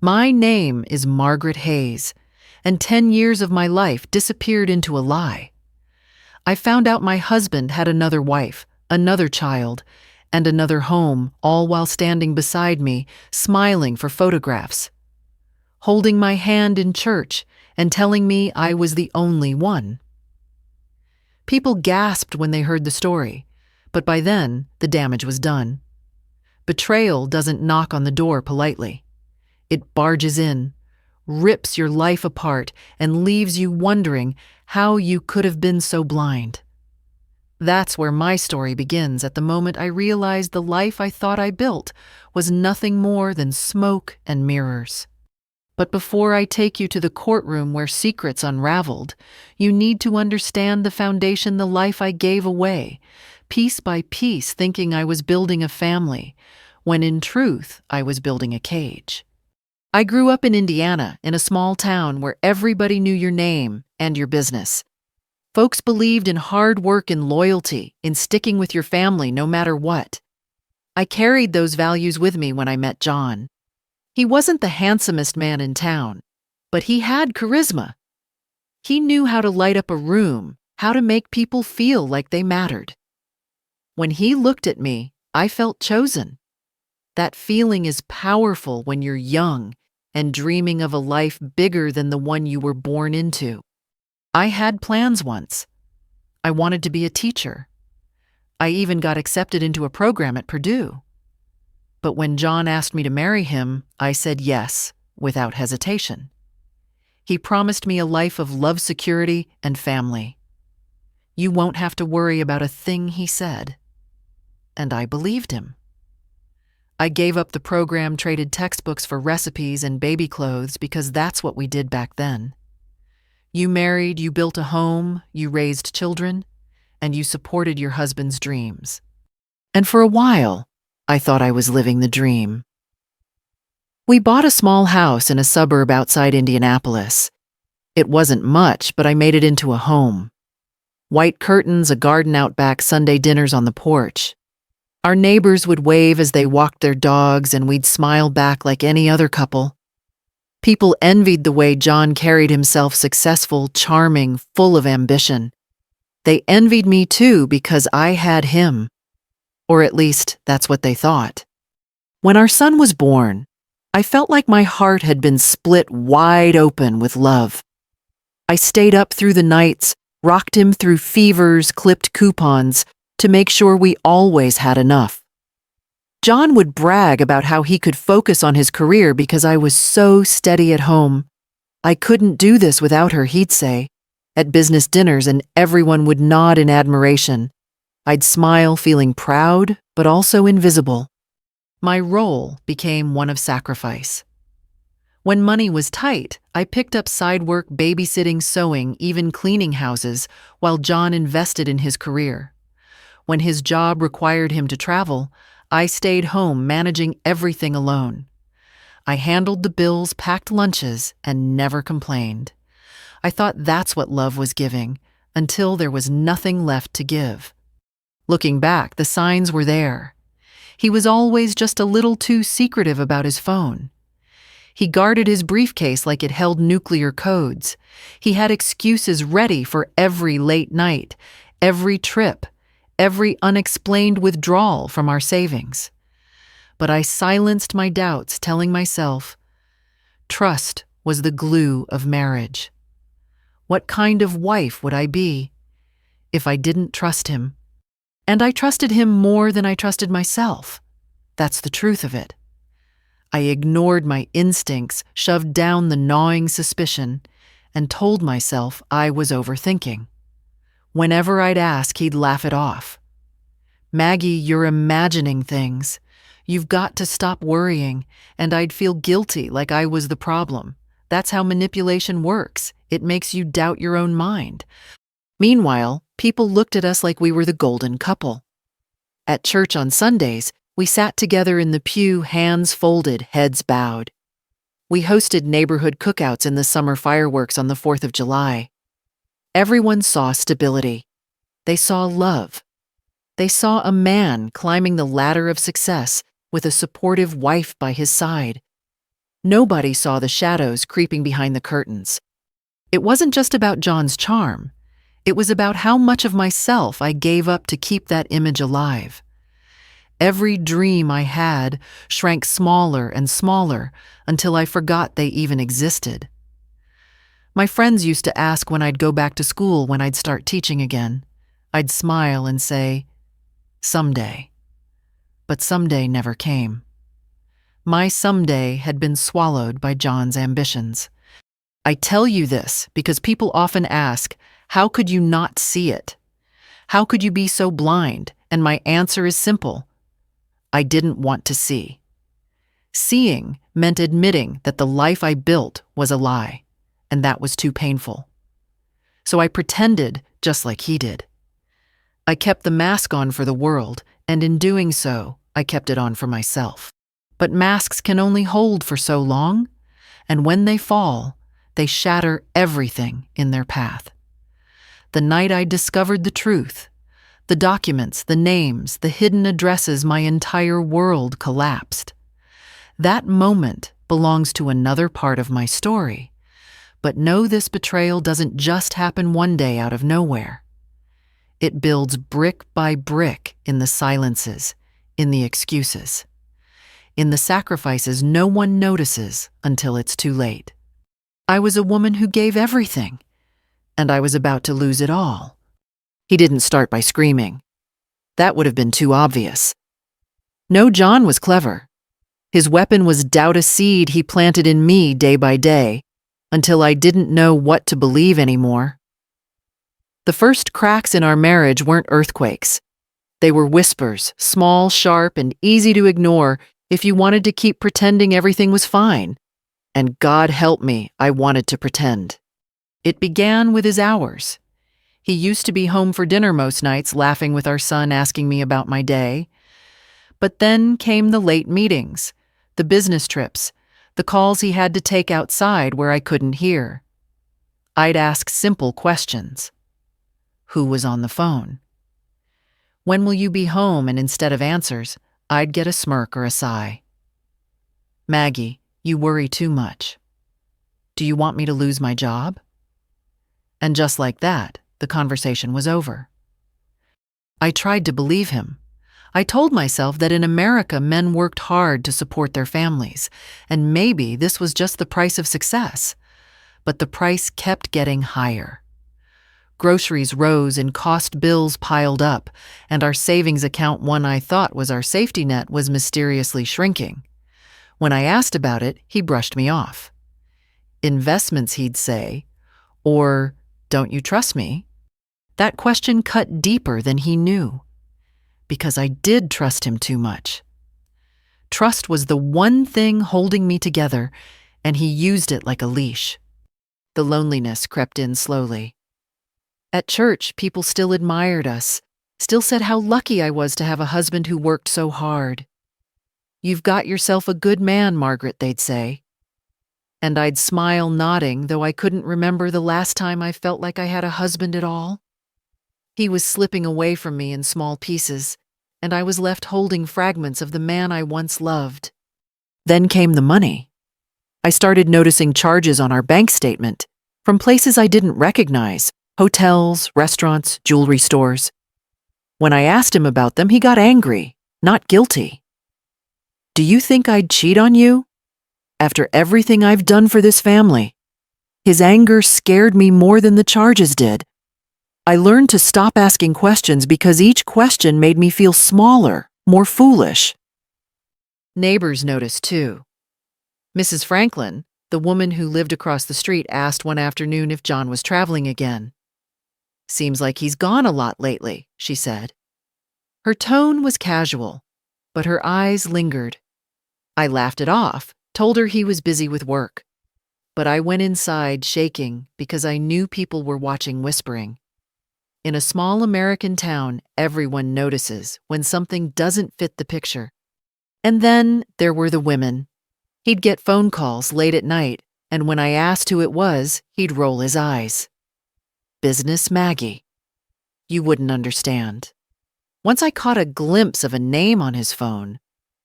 My name is Margaret Hayes, and 10 years of my life disappeared into a lie. I found out my husband had another wife, another child, and another home, all while standing beside me, smiling for photographs, holding my hand in church and telling me I was the only one. People gasped when they heard the story, but by then, the damage was done. Betrayal doesn't knock on the door politely. It barges in, rips your life apart, and leaves you wondering how you could have been so blind. That's where my story begins, at the moment I realized the life I thought I built was nothing more than smoke and mirrors. But before I take you to the courtroom where secrets unraveled, you need to understand the foundation, the life I gave away, piece by piece, thinking I was building a family, when in truth I was building a cage. I grew up in Indiana, in a small town where everybody knew your name and your business. Folks believed in hard work and loyalty, in sticking with your family no matter what. I carried those values with me when I met John. He wasn't the handsomest man in town, but he had charisma. He knew how to light up a room, how to make people feel like they mattered. When he looked at me, I felt chosen. That feeling is powerful when you're young and dreaming of a life bigger than the one you were born into. I had plans once. I wanted to be a teacher. I even got accepted into a program at Purdue. But when John asked me to marry him, I said yes, without hesitation. He promised me a life of love, security, and family. You won't have to worry about a thing, he said. And I believed him. I gave up the program, traded textbooks for recipes and baby clothes because that's what we did back then. You married, you built a home, you raised children, and you supported your husband's dreams. And for a while, I thought I was living the dream. We bought a small house in a suburb outside Indianapolis. It wasn't much, but I made it into a home. White curtains, a garden out back, Sunday dinners on the porch. Our neighbors would wave as they walked their dogs, and we'd smile back like any other couple. People envied the way John carried himself, successful, charming, full of ambition. They envied me too because I had him. Or at least, that's what they thought. When our son was born, I felt like my heart had been split wide open with love. I stayed up through the nights, rocked him through fevers, clipped coupons, to make sure we always had enough. John would brag about how he could focus on his career because I was so steady at home. I couldn't do this without her, he'd say, at business dinners, and everyone would nod in admiration. I'd smile, feeling proud, but also invisible. My role became one of sacrifice. When money was tight, I picked up side work, babysitting, sewing, even cleaning houses, while John invested in his career. When his job required him to travel, I stayed home managing everything alone. I handled the bills, packed lunches, and never complained. I thought that's what love was giving, until there was nothing left to give. Looking back, the signs were there. He was always just a little too secretive about his phone. He guarded his briefcase like it held nuclear codes. He had excuses ready for every late night, every trip, every unexplained withdrawal from our savings. But I silenced my doubts, telling myself, trust was the glue of marriage. What kind of wife would I be if I didn't trust him? And I trusted him more than I trusted myself. That's the truth of it. I ignored my instincts, shoved down the gnawing suspicion, and told myself I was overthinking. Whenever I'd ask, he'd laugh it off. Maggie, you're imagining things. You've got to stop worrying, and I'd feel guilty like I was the problem. That's how manipulation works. It makes you doubt your own mind. Meanwhile, people looked at us like we were the golden couple. At church on Sundays, we sat together in the pew, hands folded, heads bowed. We hosted neighborhood cookouts in the summer fireworks on the 4th of July. Everyone saw stability. They saw love. They saw a man climbing the ladder of success with a supportive wife by his side. Nobody saw the shadows creeping behind the curtains. It wasn't just about John's charm. It was about how much of myself I gave up to keep that image alive. Every dream I had shrank smaller and smaller until I forgot they even existed. My friends used to ask when I'd go back to school when I'd start teaching again. I'd smile and say, "Someday." But someday never came. My someday had been swallowed by John's ambitions. I tell you this because people often ask, how could you not see it? How could you be so blind? And my answer is simple. I didn't want to see. Seeing meant admitting that the life I built was a lie, and that was too painful. So I pretended just like he did. I kept the mask on for the world, and in doing so, I kept it on for myself. But masks can only hold for so long, and when they fall, they shatter everything in their path. The night I discovered the truth, the documents, the names, the hidden addresses, my entire world collapsed. That moment belongs to another part of my story. But know this betrayal doesn't just happen one day out of nowhere. It builds brick by brick in the silences, in the excuses, in the sacrifices no one notices until it's too late. I was a woman who gave everything, and I was about to lose it all. He didn't start by screaming. That would have been too obvious. No, John was clever. His weapon was doubt, a seed he planted in me day by day, until I didn't know what to believe anymore. The first cracks in our marriage weren't earthquakes. They were whispers, small, sharp, and easy to ignore if you wanted to keep pretending everything was fine. And God help me, I wanted to pretend. It began with his hours. He used to be home for dinner most nights, laughing with our son, asking me about my day. But then came the late meetings, the business trips, the calls he had to take outside where I couldn't hear. I'd ask simple questions. Who was on the phone? When will you be home? And instead of answers, I'd get a smirk or a sigh. Maggie, you worry too much. Do you want me to lose my job? And just like that, the conversation was over. I tried to believe him. I told myself that in America, men worked hard to support their families, and maybe this was just the price of success. But the price kept getting higher. Groceries rose and cost bills piled up, and our savings account, one I thought was our safety net, was mysteriously shrinking. When I asked about it, he brushed me off. Investments, he'd say, or don't you trust me? That question cut deeper than he knew. Because I did trust him too much. Trust was the one thing holding me together, and he used it like a leash. The loneliness crept in slowly. At church, people still admired us, still said how lucky I was to have a husband who worked so hard. "You've got yourself a good man, Margaret," they'd say. And I'd smile, nodding, though I couldn't remember the last time I felt like I had a husband at all. He was slipping away from me in small pieces, and I was left holding fragments of the man I once loved. Then came the money. I started noticing charges on our bank statement from places I didn't recognize: hotels, restaurants, jewelry stores. When I asked him about them, he got angry, not guilty. "Do you think I'd cheat on you? After everything I've done for this family?" His anger scared me more than the charges did. I learned to stop asking questions because each question made me feel smaller, more foolish. Neighbors noticed too. Mrs. Franklin, the woman who lived across the street, asked one afternoon if John was traveling again. "Seems like he's gone a lot lately," she said. Her tone was casual, but her eyes lingered. I laughed it off, told her he was busy with work. But I went inside shaking because I knew people were watching, whispering. In a small American town, everyone notices when something doesn't fit the picture. And then there were the women. He'd get phone calls late at night, and when I asked who it was, he'd roll his eyes. "Business Maggie." You wouldn't understand. Once I caught a glimpse of a name on his phone,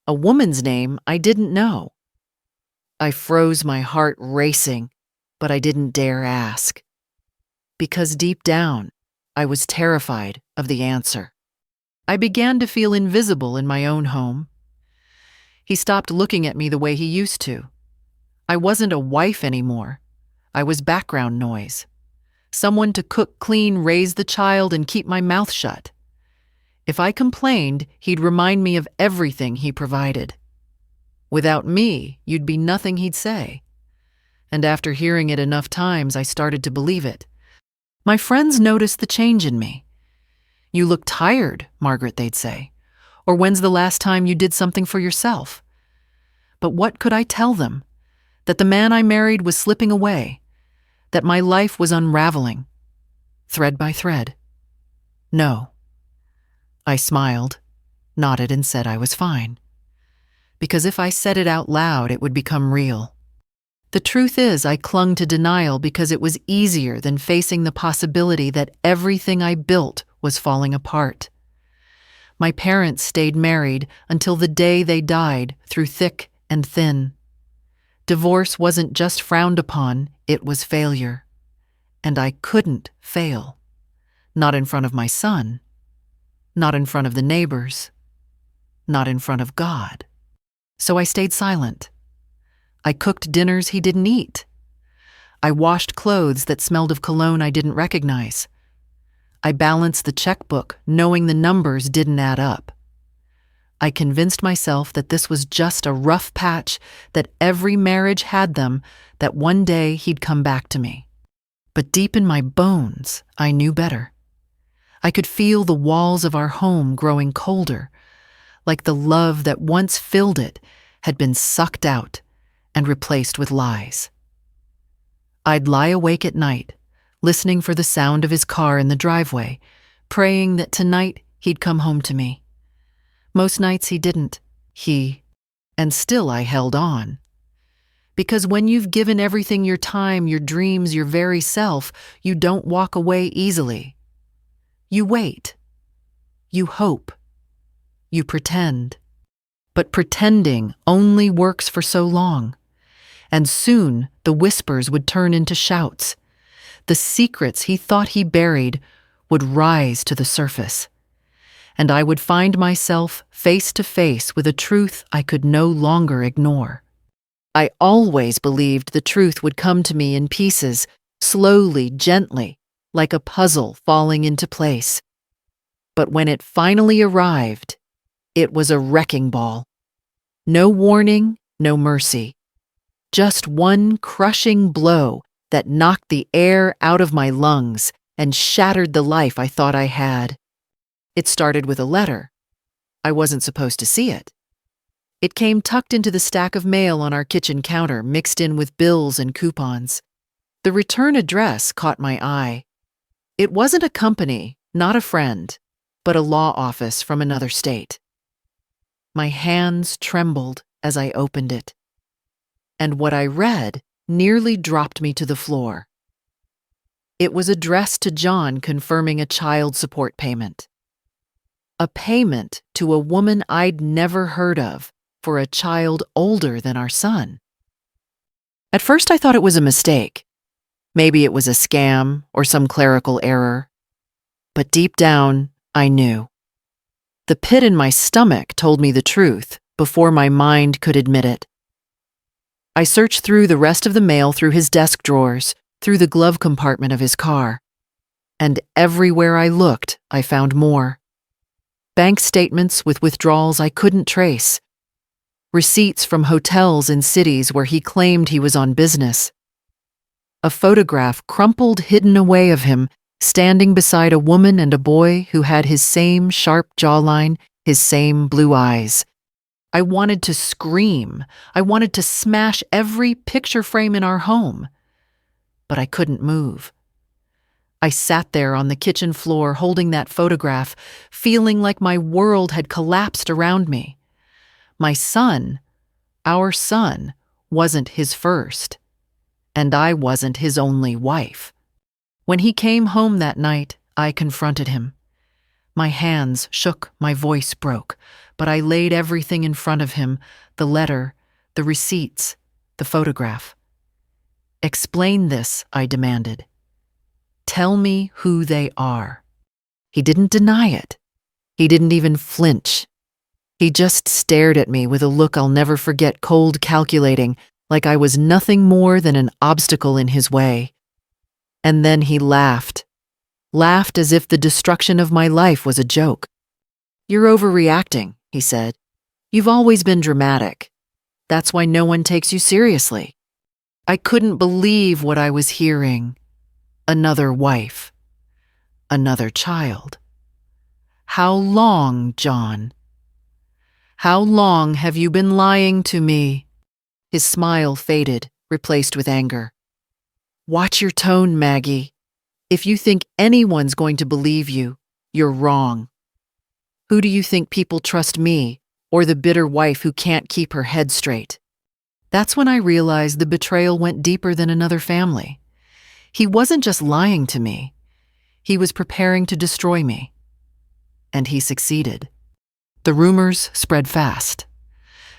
a woman's name I didn't know. I froze, my heart racing, but I didn't dare ask. Because deep down, I was terrified of the answer. I began to feel invisible in my own home. He stopped looking at me the way he used to. I wasn't a wife anymore. I was background noise. Someone to cook, clean, raise the child, and keep my mouth shut. If I complained, he'd remind me of everything he provided. Without me, you'd be nothing he'd say. And after hearing it enough times, I started to believe it. My friends noticed the change in me. "You look tired, Margaret," they'd say. Or "When's the last time you did something for yourself?" But what could I tell them? That the man I married was slipping away, that my life was unraveling, thread by thread. No. I smiled, nodded, and said I was fine. Because if I said it out loud, it would become real. The truth is, I clung to denial because it was easier than facing the possibility that everything I built was falling apart. My parents stayed married until the day they died, through thick and thin. Divorce wasn't just frowned upon, it was failure. And I couldn't fail. Not in front of my son. Not in front of the neighbors. Not in front of God. So I stayed silent. I cooked dinners he didn't eat. I washed clothes that smelled of cologne I didn't recognize. I balanced the checkbook, knowing the numbers didn't add up. I convinced myself that this was just a rough patch, that every marriage had them, that one day he'd come back to me. But deep in my bones, I knew better. I could feel the walls of our home growing colder, like the love that once filled it had been sucked out and replaced with lies. I'd lie awake at night, listening for the sound of his car in the driveway, praying that tonight he'd come home to me. Most nights he didn't. And still I held on. Because when you've given everything, your time, your dreams, your very self, you don't walk away easily. You wait. You hope. You pretend. But pretending only works for so long. And soon the whispers would turn into shouts. The secrets he thought he buried would rise to the surface. And I would find myself face to face with a truth I could no longer ignore. I always believed the truth would come to me in pieces, slowly, gently, like a puzzle falling into place. But when it finally arrived, it was a wrecking ball. No warning, no mercy. Just one crushing blow that knocked the air out of my lungs and shattered the life I thought I had. It started with a letter. I wasn't supposed to see it. It came tucked into the stack of mail on our kitchen counter, mixed in with bills and coupons. The return address caught my eye. It wasn't a company, not a friend, but a law office from another state. My hands trembled as I opened it. And what I read nearly dropped me to the floor. It was addressed to John, confirming a child support payment. A payment to a woman I'd never heard of for a child older than our son. At first I thought it was a mistake. Maybe it was a scam or some clerical error. But deep down, I knew. The pit in my stomach told me the truth before my mind could admit it. I searched through the rest of the mail, through his desk drawers, through the glove compartment of his car. And everywhere I looked, I found more. Bank statements with withdrawals I couldn't trace. Receipts from hotels in cities where he claimed he was on business. A photograph crumpled hidden away of him, standing beside a woman and a boy who had his same sharp jawline, his same blue eyes. I wanted to scream. I wanted to smash every picture frame in our home. But I couldn't move. I sat there on the kitchen floor holding that photograph, feeling like my world had collapsed around me. My son, our son, wasn't his first, and I wasn't his only wife. When he came home that night, I confronted him. My hands shook, my voice broke, but I laid everything in front of him, the letter, the receipts, The photograph. Explain this, I demanded. Tell me who they are. He didn't deny it. He didn't even flinch. He just stared at me with a look I'll never forget, cold, calculating, like I was nothing more than an obstacle in his way. And then he laughed. Laughed as if the destruction of my life was a joke. You're overreacting, he said. You've always been dramatic. That's why no one takes you seriously. I couldn't believe what I was hearing. Another wife. Another child. How long, John? How long have you been lying to me? His smile faded, replaced with anger. Watch your tone, Maggie. If you think anyone's going to believe you, you're wrong. Who do you think people trust, me or the bitter wife who can't keep her head straight? That's when I realized the betrayal went deeper than another family. He wasn't just lying to me. He was preparing to destroy me. And he succeeded. The rumors spread fast.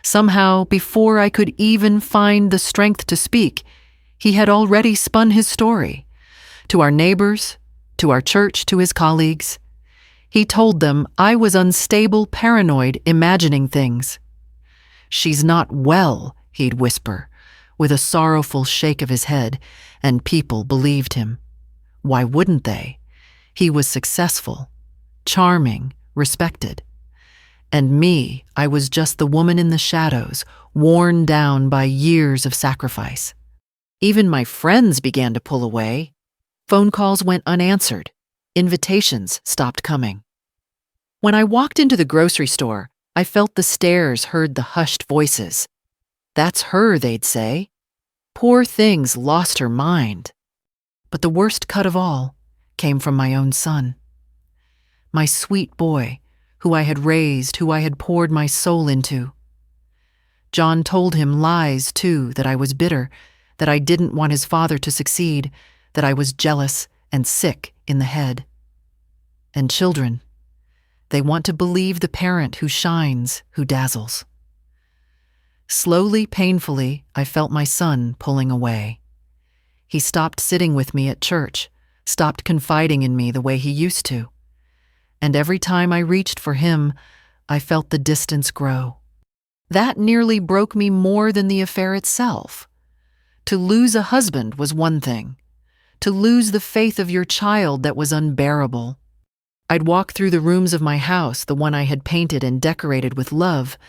Somehow, before I could even find the strength to speak, he had already spun his story. To our neighbors, to our church, to his colleagues. He told them I was unstable, paranoid, imagining things. She's not well, he'd whisper, with a sorrowful shake of his head, and people believed him. Why wouldn't they? He was successful, charming, respected. And me, I was just the woman in the shadows, worn down by years of sacrifice. Even my friends began to pull away. Phone calls went unanswered. Invitations stopped coming. When I walked into the grocery store, I felt the stares, heard the hushed voices. That's her, they'd say. Poor thing's lost her mind. But the worst cut of all came from my own son. My sweet boy, who I had raised, who I had poured my soul into. John told him lies, too, that I was bitter, that I didn't want his father to succeed, that I was jealous and sick in the head. And children, they want to believe the parent who shines, who dazzles. Slowly, painfully, I felt my son pulling away. He stopped sitting with me at church, stopped confiding in me the way he used to. And every time I reached for him, I felt the distance grow. That nearly broke me more than the affair itself. To lose a husband was one thing. To lose the faith of your child, that was unbearable. I'd walk through the rooms of my house, the one I had painted and decorated with love,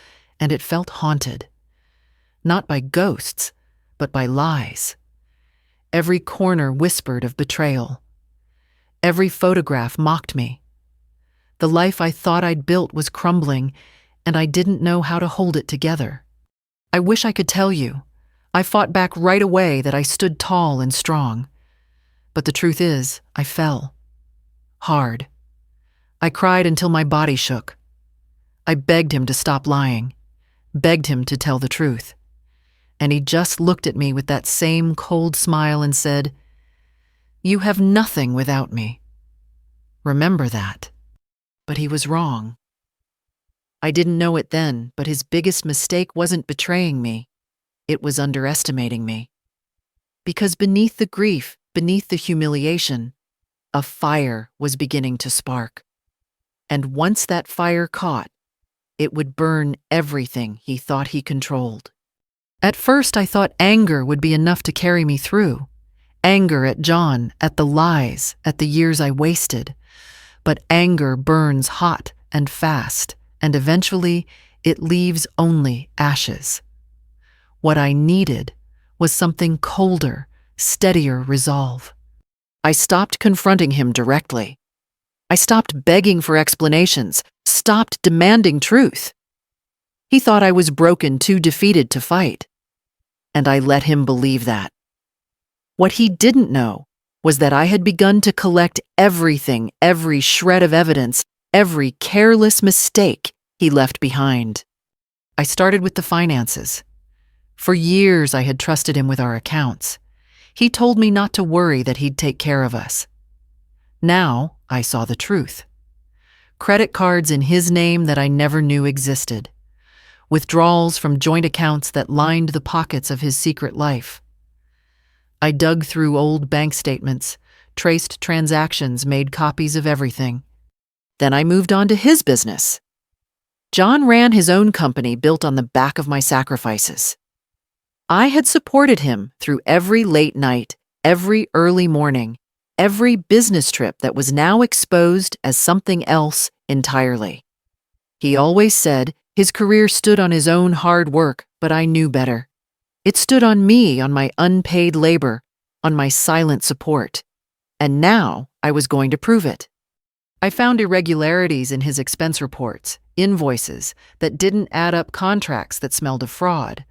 and it felt haunted. Not by ghosts, but by lies. Every corner whispered of betrayal. Every photograph mocked me. The life I thought I'd built was crumbling, and I didn't know how to hold it together. I wish I could tell you. I fought back right away, that I stood tall and strong. But the truth is, I fell. Hard. I cried until my body shook. I begged him to stop lying, begged him to tell the truth. And he just looked at me with that same cold smile and said, "You have nothing without me. Remember that." But he was wrong. I didn't know it then, but his biggest mistake wasn't betraying me. It was underestimating me. Because beneath the grief, beneath the humiliation, a fire was beginning to spark. And once that fire caught, it would burn everything he thought he controlled. At first, I thought anger would be enough to carry me through. Anger at John, at the lies, at the years I wasted. But anger burns hot and fast, and eventually it leaves only ashes. What I needed was something colder, steadier resolve. I stopped confronting him directly. I stopped begging for explanations, stopped demanding truth. He thought I was broken, too defeated to fight. And I let him believe that. What he didn't know was that I had begun to collect everything, every shred of evidence, every careless mistake he left behind. I started with the finances. For years I had trusted him with our accounts. He told me not to worry, that he'd take care of us. Now I saw the truth. Credit cards in his name that I never knew existed. withdrawals from joint accounts that lined the pockets of his secret life. I dug through old bank statements, traced transactions, made copies of everything. Then I moved on to his business. John ran his own company built on the back of my sacrifices. I had supported him through every late night, every early morning, every business trip that was now exposed as something else entirely. He always said his career stood on his own hard work, but I knew better. It stood on me, on my unpaid labor, on my silent support. And now I was going to prove it. I found irregularities in his expense reports, invoices that didn't add up, contracts that smelled of fraud.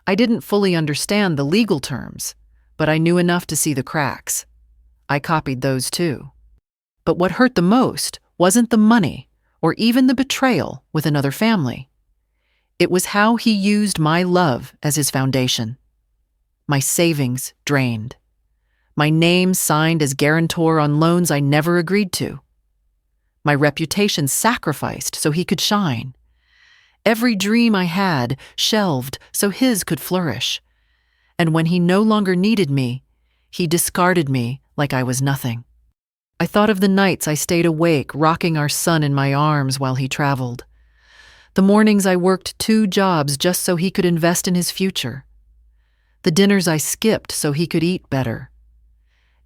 I didn't fully understand the legal terms, but I knew enough to see the cracks. I copied those too. But what hurt the most wasn't the money or even the betrayal with another family. It was how he used my love as his foundation. My savings drained. My name signed as guarantor on loans I never agreed to. My reputation sacrificed so he could shine. Every dream I had shelved so his could flourish. And when he no longer needed me, he discarded me like I was nothing. I thought of the nights I stayed awake, rocking our son in my arms while he traveled. The mornings I worked 2 jobs just so he could invest in his future. The dinners I skipped so he could eat better.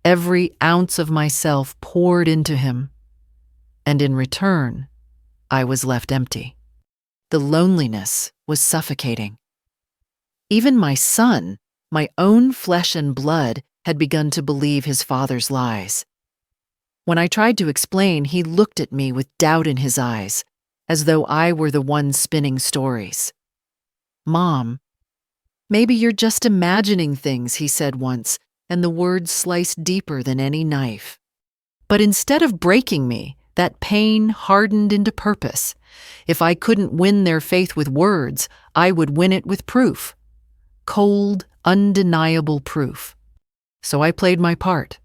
Every ounce of myself poured into him. And in return, I was left empty. The loneliness was suffocating. Even my son, my own flesh and blood, had begun to believe his father's lies. When I tried to explain, he looked at me with doubt in his eyes, as though I were the one spinning stories. "Mom, maybe you're just imagining things," he said once, and the words sliced deeper than any knife. But instead of breaking me, that pain hardened into purpose. If I couldn't win their faith with words, I would win it with proof. Cold, undeniable proof. So I played my part.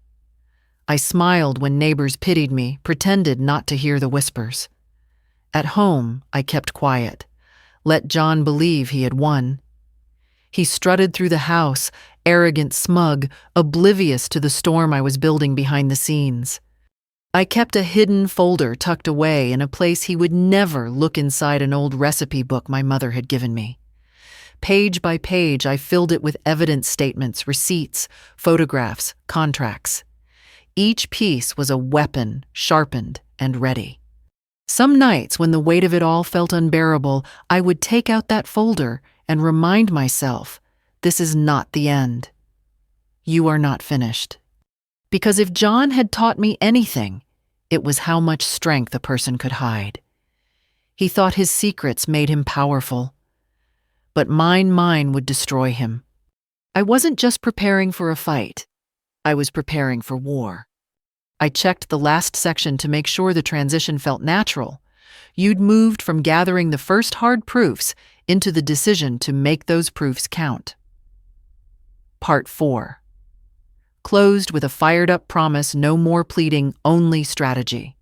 I smiled when neighbors pitied me, pretended not to hear the whispers. At home, I kept quiet, let John believe he had won. He strutted through the house, arrogant, smug, oblivious to the storm I was building behind the scenes. I kept a hidden folder tucked away in a place he would never look inside an old recipe book my mother had given me. Page by page, I filled it with evidence statements, receipts, photographs, contracts. Each piece was a weapon, sharpened and ready. Some nights, when the weight of it all felt unbearable, I would take out that folder and remind myself, this is not the end. You are not finished. Because if John had taught me anything, it was how much strength a person could hide. He thought his secrets made him powerful, but mine would destroy him. I wasn't just preparing for a fight. I was preparing for war. I checked the last section to make sure the transition felt natural. You'd moved from gathering the first hard proofs into the decision to make those proofs count. Part 4. Closed with a fired-up promise, no more pleading, only strategy.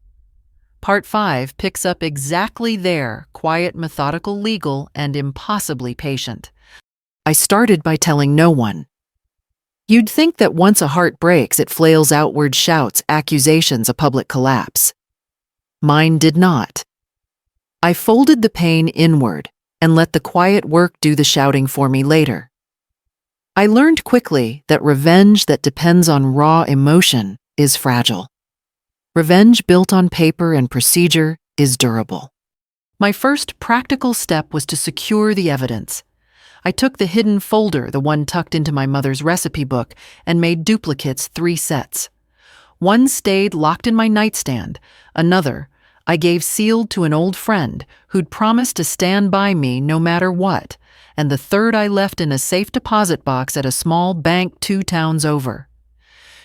Part 5 picks up exactly there, quiet, methodical, legal, and impossibly patient. I started by telling no one. You'd think that once a heart breaks, it flails outward, shouts, accusations, a public collapse. Mine did not. I folded the pain inward and let the quiet work do the shouting for me later. I learned quickly that revenge that depends on raw emotion is fragile. Revenge built on paper and procedure is durable. My first practical step was to secure the evidence. I took the hidden folder, the one tucked into my mother's recipe book, and made duplicates, 3 sets. One stayed locked in my nightstand. Another I gave sealed to an old friend who'd promised to stand by me no matter what, and the third I left in a safe deposit box at a small bank 2 towns over.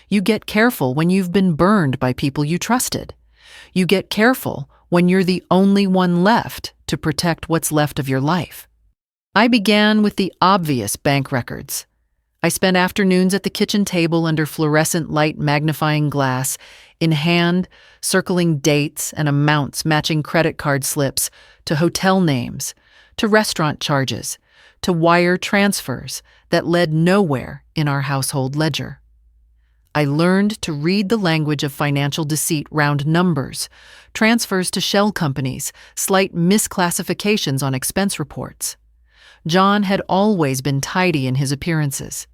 You get careful when you've been burned by people you trusted. You get careful when you're the only one left to protect what's left of your life. I began with the obvious bank records. I spent afternoons at the kitchen table under fluorescent light magnifying glass, in hand, circling dates and amounts matching credit card slips to hotel names, to restaurant charges, to wire transfers that led nowhere in our household ledger. I learned to read the language of financial deceit: round numbers, transfers to shell companies, slight misclassifications on expense reports. John had always been tidy in his appearances.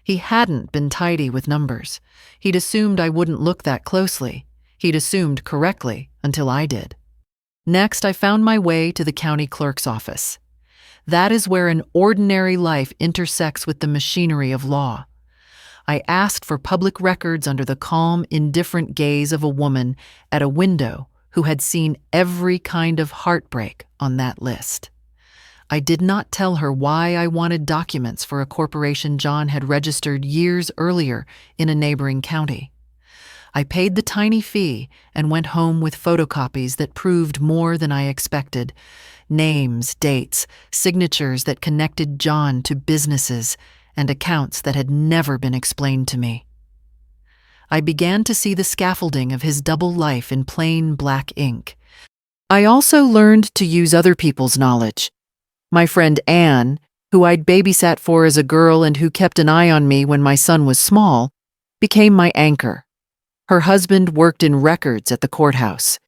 He hadn't been tidy with numbers. He'd assumed I wouldn't look that closely. He'd assumed correctly until I did. Next, I found my way to the county clerk's office. That is where an ordinary life intersects with the machinery of law. I asked for public records under the calm, indifferent gaze of a woman at a window who had seen every kind of heartbreak on that list. I did not tell her why I wanted documents for a corporation John had registered years earlier in a neighboring county. I paid the tiny fee and went home with photocopies that proved more than I expected: names, dates, signatures that connected John to businesses, and accounts that had never been explained to me. I began to see the scaffolding of his double life in plain black ink. I also learned to use other people's knowledge. My friend Anne, who I'd babysat for as a girl and who kept an eye on me when my son was small, became my anchor. Her husband worked in records at the courthouse.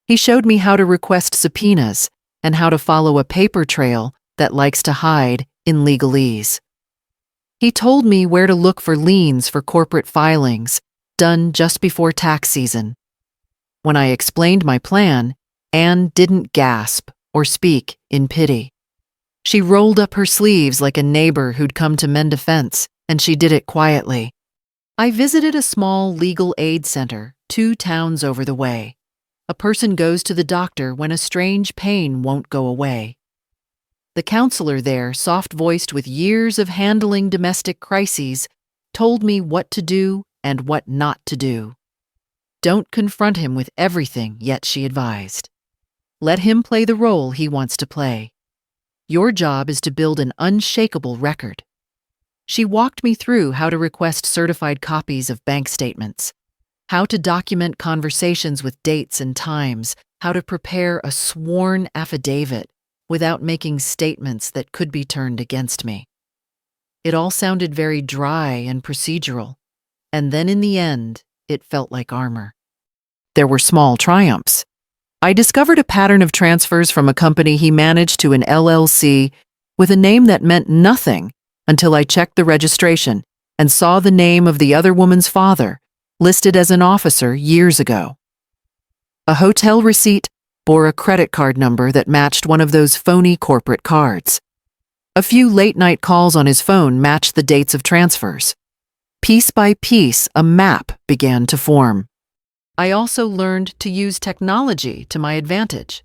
He showed me how to request subpoenas and how to follow a paper trail that likes to hide in legalese. He told me where to look for liens for corporate filings done just before tax season. When I explained my plan, Anne didn't gasp or speak in pity. She rolled up her sleeves like a neighbor who'd come to mend a fence, and she did it quietly. I visited a small legal aid center 2 towns over the way. A person goes to the doctor when a strange pain won't go away. The counselor there, soft-voiced with years of handling domestic crises, told me what to do and what not to do. Don't confront him with everything yet, she advised. Let him play the role he wants to play. Your job is to build an unshakable record. She walked me through how to request certified copies of bank statements, how to document conversations with dates and times, how to prepare a sworn affidavit without making statements that could be turned against me. It all sounded very dry and procedural, and then in the end, it felt like armor. There were small triumphs. I discovered a pattern of transfers from a company he managed to an LLC with a name that meant nothing until I checked the registration and saw the name of the other woman's father listed as an officer years ago. A hotel receipt bore a credit card number that matched one of those phony corporate cards. A few late-night calls on his phone matched the dates of transfers. Piece by piece, a map began to form. I also learned to use technology to my advantage.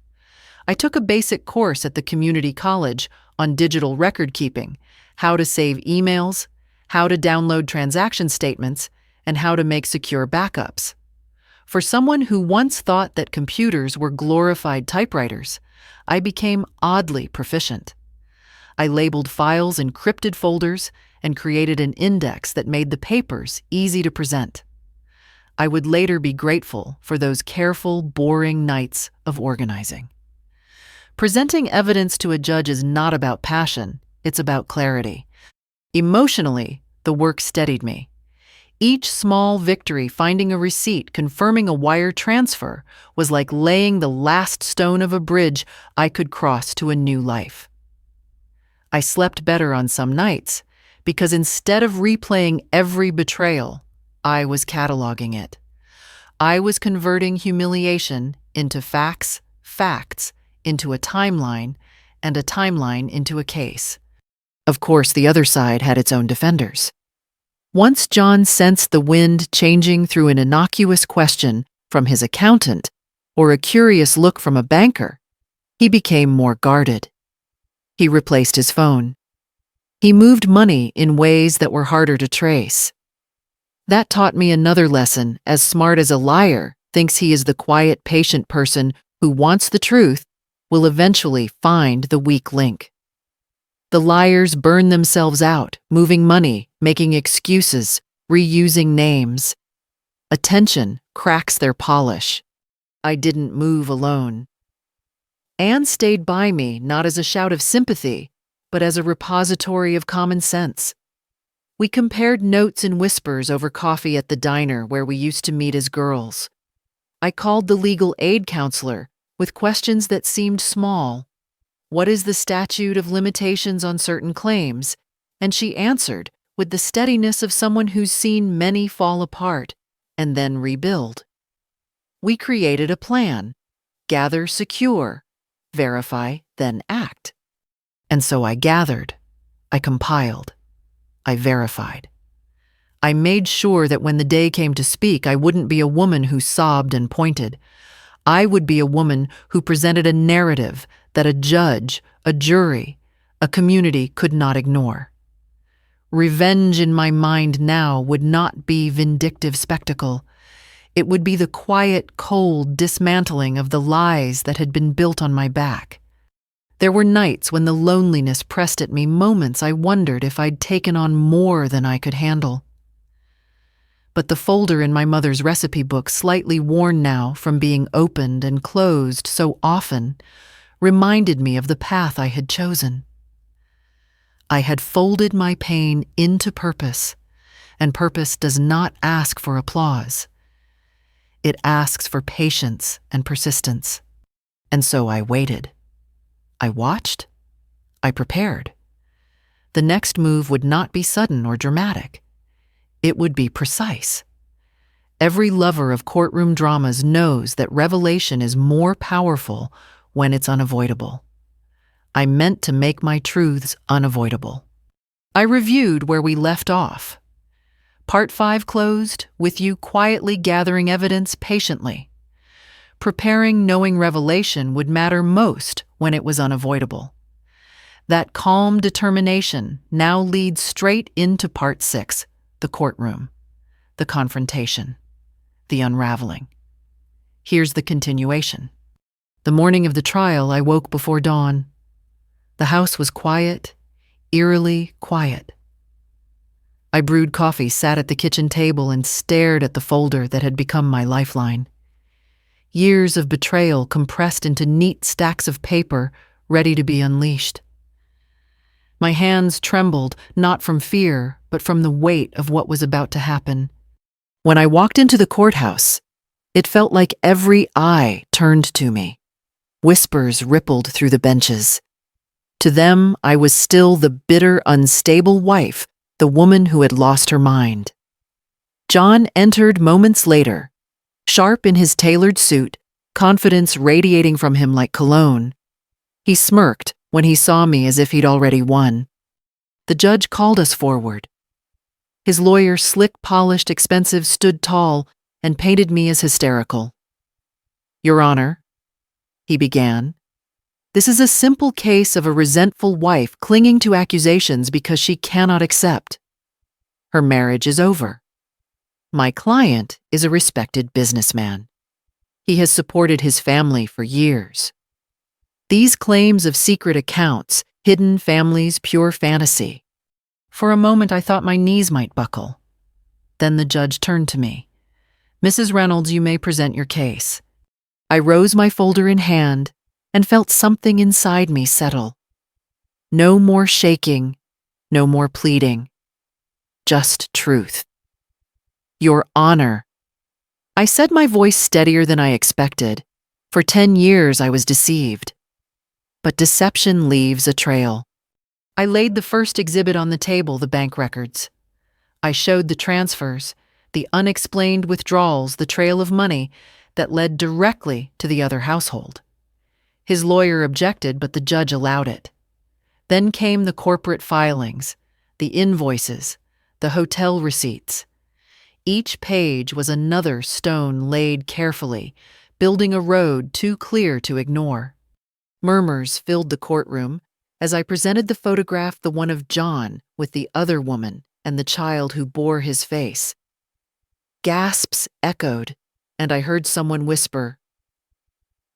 I took a basic course at the community college on digital record keeping, how to save emails, how to download transaction statements, and how to make secure backups. For someone who once thought that computers were glorified typewriters, I became oddly proficient. I labeled files in encrypted folders and created an index that made the papers easy to present. I would later be grateful for those careful, boring nights of organizing. Presenting evidence to a judge is not about passion, it's about clarity. Emotionally, the work steadied me. Each small victory, finding a receipt, confirming a wire transfer, was like laying the last stone of a bridge I could cross to a new life. I slept better on some nights because instead of replaying every betrayal, I was cataloging it. I was converting humiliation into facts, facts into a timeline, and a timeline into a case. Of course, the other side had its own defenders. Once John sensed the wind changing through an innocuous question from his accountant or a curious look from a banker, he became more guarded. He replaced his phone. He moved money in ways that were harder to trace. That taught me another lesson: as smart as a liar thinks he is, the quiet, patient person who wants the truth will eventually find the weak link. The liars burn themselves out, moving money, making excuses, reusing names. Attention cracks their polish. I didn't move alone. Anne stayed by me not as a shout of sympathy, but as a repository of common sense. We compared notes in whispers over coffee at the diner where we used to meet as girls. I called the legal aid counselor with questions that seemed small. What is the statute of limitations on certain claims? And she answered with the steadiness of someone who's seen many fall apart and then rebuild. We created a plan: gather, secure, verify, then act. And so I gathered, I compiled, I verified. I made sure that when the day came to speak, I wouldn't be a woman who sobbed and pointed. I would be a woman who presented a narrative that a judge, a jury, a community could not ignore. Revenge in my mind now would not be vindictive spectacle. It would be the quiet, cold dismantling of the lies that had been built on my back. There were nights when the loneliness pressed at me, moments I wondered if I'd taken on more than I could handle. But the folder in my mother's recipe book, slightly worn now from being opened and closed so often, reminded me of the path I had chosen. I had folded my pain into purpose, and purpose does not ask for applause. It asks for patience and persistence. And so I waited. I watched. I prepared. The next move would not be sudden or dramatic. It would be precise. Every lover of courtroom dramas knows that revelation is more powerful when it's unavoidable. I meant to make my truths unavoidable. I reviewed where we left off. Part 5 closed, with you quietly gathering evidence patiently. Preparing knowing revelation would matter most when it was unavoidable. That calm determination now leads straight into Part 6, the courtroom, the confrontation, the unraveling. Here's the continuation. The morning of the trial, I woke before dawn. The house was quiet, eerily quiet. I brewed coffee, sat at the kitchen table, and stared at the folder that had become my lifeline. Years of betrayal compressed into neat stacks of paper, ready to be unleashed. My hands trembled, not from fear, but from the weight of what was about to happen. When I walked into the courthouse, it felt like every eye turned to me. Whispers rippled through the benches. To them, I was still the bitter, unstable wife, the woman who had lost her mind. John entered moments later, sharp in his tailored suit, confidence radiating from him like cologne. He smirked when he saw me as if he'd already won. The judge called us forward. His lawyer, slick, polished, expensive, stood tall and painted me as hysterical. "Your Honor," he began, "this is a simple case of a resentful wife clinging to accusations because she cannot accept. Her marriage is over. My client is a respected businessman. He has supported his family for years. These claims of secret accounts, hidden families, pure fantasy." For a moment, I thought my knees might buckle. Then the judge turned to me. "Mrs. Reynolds, you may present your case." I rose, my folder in hand, and felt something inside me settle. No more shaking, no more pleading. Just truth. "Your Honor." I said, my voice steadier than I expected. For 10 years I was deceived. But deception leaves a trail. I laid the first exhibit on the table, the bank records. I showed the transfers, the unexplained withdrawals, the trail of money that led directly to the other household. His lawyer objected, but the judge allowed it. Then came the corporate filings, the invoices, the hotel receipts. Each page was another stone laid carefully, building a road too clear to ignore. Murmurs filled the courtroom as I presented the photograph, the one of John with the other woman and the child who bore his face. Gasps echoed, and I heard someone whisper,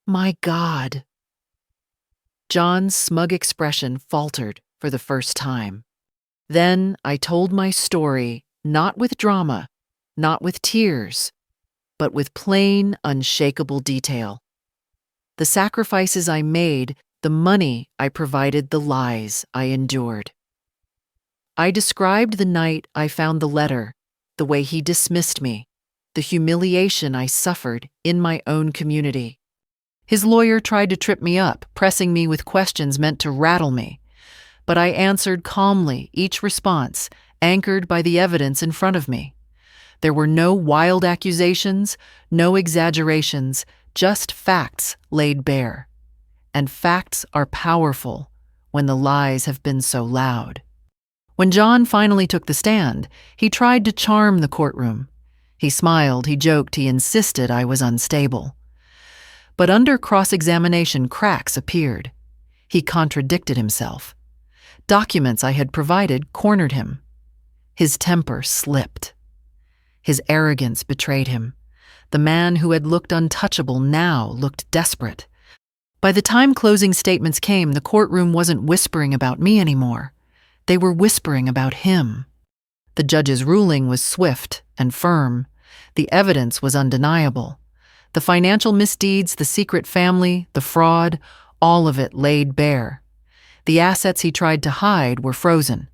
"My God." John's smug expression faltered for the first time. Then I told my story, not with drama, not with tears, but with plain, unshakable detail. The sacrifices I made, the money I provided, the lies I endured. I described the night I found the letter, the way he dismissed me, the humiliation I suffered in my own community. His lawyer tried to trip me up, pressing me with questions meant to rattle me. But I answered calmly, each response anchored by the evidence in front of me. There were no wild accusations, no exaggerations, just facts laid bare. And facts are powerful when the lies have been so loud. When John finally took the stand, he tried to charm the courtroom. He smiled, he joked, he insisted I was unstable. But under cross-examination, cracks appeared. He contradicted himself. Documents I had provided cornered him. His temper slipped. His arrogance betrayed him. The man who had looked untouchable now looked desperate. By the time closing statements came, the courtroom wasn't whispering about me anymore. They were whispering about him. The judge's ruling was swift and firm. The evidence was undeniable. The financial misdeeds, the secret family, the fraud, all of it laid bare. The assets he tried to hide were frozen.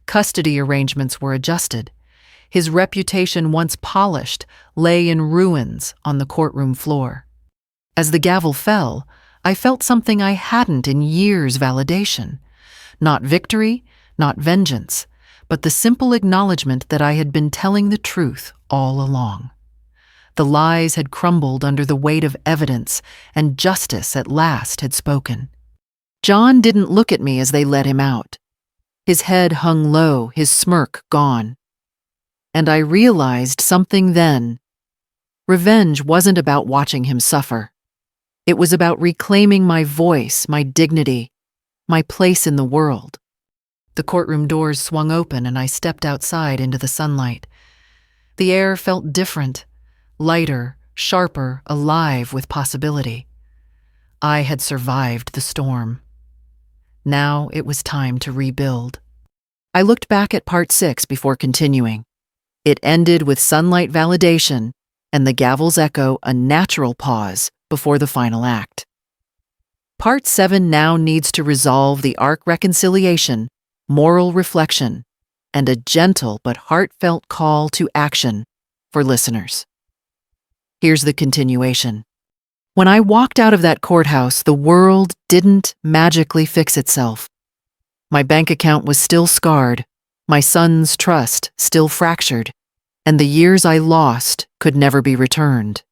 Custody arrangements were adjusted. His reputation, once polished, lay in ruins on the courtroom floor. As the gavel fell, I felt something I hadn't in years: validation. Not victory, not vengeance, but the simple acknowledgement that I had been telling the truth all along. The lies had crumbled under the weight of evidence, and justice at last had spoken. John didn't look at me as they let him out. His head hung low, his smirk gone. And I realized something then. Revenge wasn't about watching him suffer. It was about reclaiming my voice, my dignity, my place in the world. The courtroom doors swung open and I stepped outside into the sunlight. The air felt different, lighter, sharper, alive with possibility. I had survived the storm. Now it was time to rebuild. I looked back at part 6 before continuing. It ended with sunlight validation and the gavel's echo, a natural pause before the final act. Part 7 now needs to resolve the arc: reconciliation, moral reflection, and a gentle but heartfelt call to action for listeners. Here's the continuation. When I walked out of that courthouse, the world didn't magically fix itself. My bank account was still scarred, my son's trust still fractured, and the years I lost could never be returned.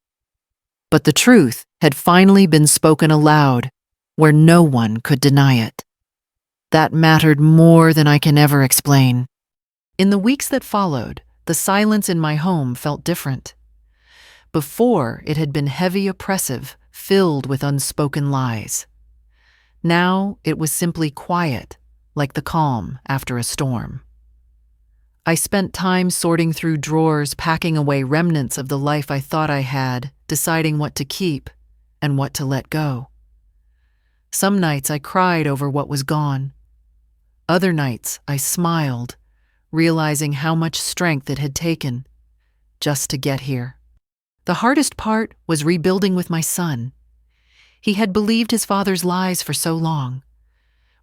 But the truth had finally been spoken aloud, where no one could deny it. That mattered more than I can ever explain. In the weeks that followed, the silence in my home felt different. Before, it had been heavy, oppressive, filled with unspoken lies. Now, it was simply quiet, like the calm after a storm. I spent time sorting through drawers, packing away remnants of the life I thought I had, deciding what to keep and what to let go. Some nights I cried over what was gone. Other nights I smiled, realizing how much strength it had taken just to get here. The hardest part was rebuilding with my son. He had believed his father's lies for so long.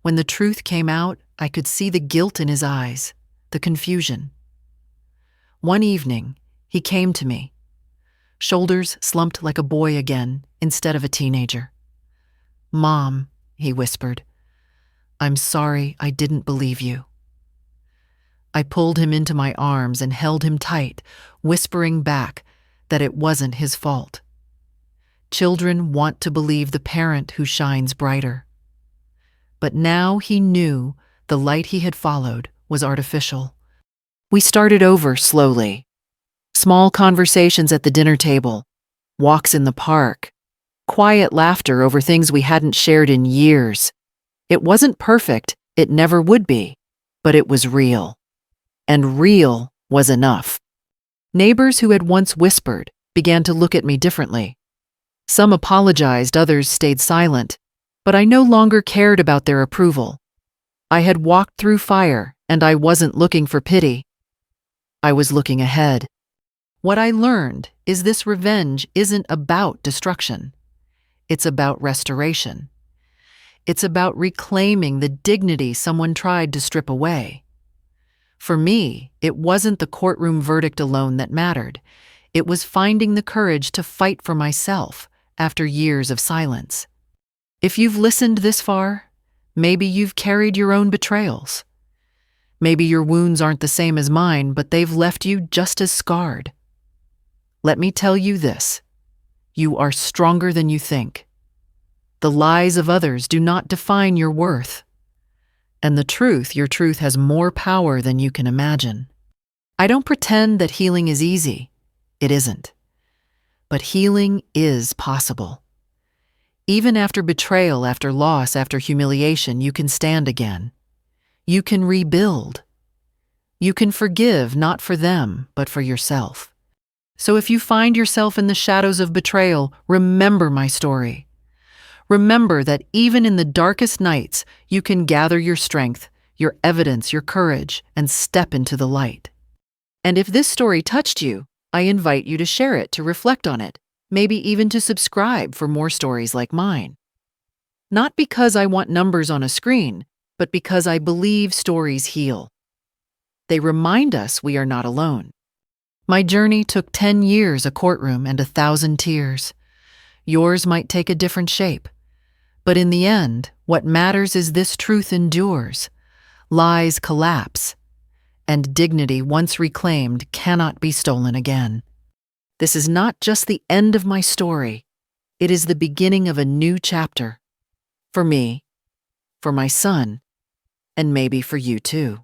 When the truth came out, I could see the guilt in his eyes, the confusion. One evening, he came to me, shoulders slumped like a boy again instead of a teenager. "Mom," he whispered, "I'm sorry I didn't believe you." I pulled him into my arms and held him tight, whispering back that it wasn't his fault. Children want to believe the parent who shines brighter. But now he knew the light he had followed was artificial. We started over slowly. Small conversations at the dinner table, walks in the park, quiet laughter over things we hadn't shared in years. It wasn't perfect, it never would be, but it was real. And real was enough. Neighbors who had once whispered began to look at me differently. Some apologized, others stayed silent, but I no longer cared about their approval. I had walked through fire, and I wasn't looking for pity. I was looking ahead. What I learned is this: revenge isn't about destruction. It's about restoration. It's about reclaiming the dignity someone tried to strip away. For me, it wasn't the courtroom verdict alone that mattered. It was finding the courage to fight for myself after years of silence. If you've listened this far, maybe you've carried your own betrayals. Maybe your wounds aren't the same as mine, but they've left you just as scarred. Let me tell you this: you are stronger than you think. The lies of others do not define your worth. And your truth has more power than you can imagine. I don't pretend that healing is easy. It isn't. But healing is possible. Even after betrayal, after loss, after humiliation, you can stand again. You can rebuild. You can forgive, not for them, but for yourself. So if you find yourself in the shadows of betrayal, remember my story. Remember that even in the darkest nights, you can gather your strength, your evidence, your courage, and step into the light. And if this story touched you, I invite you to share it, to reflect on it, maybe even to subscribe for more stories like mine. Not because I want numbers on a screen, but because I believe stories heal. They remind us we are not alone. My journey took 10 years, a courtroom, and 1,000 tears. Yours might take a different shape. But in the end, what matters is this: truth endures, lies collapse, and dignity once reclaimed cannot be stolen again. This is not just the end of my story. It is the beginning of a new chapter. For me, for my son, and maybe for you too.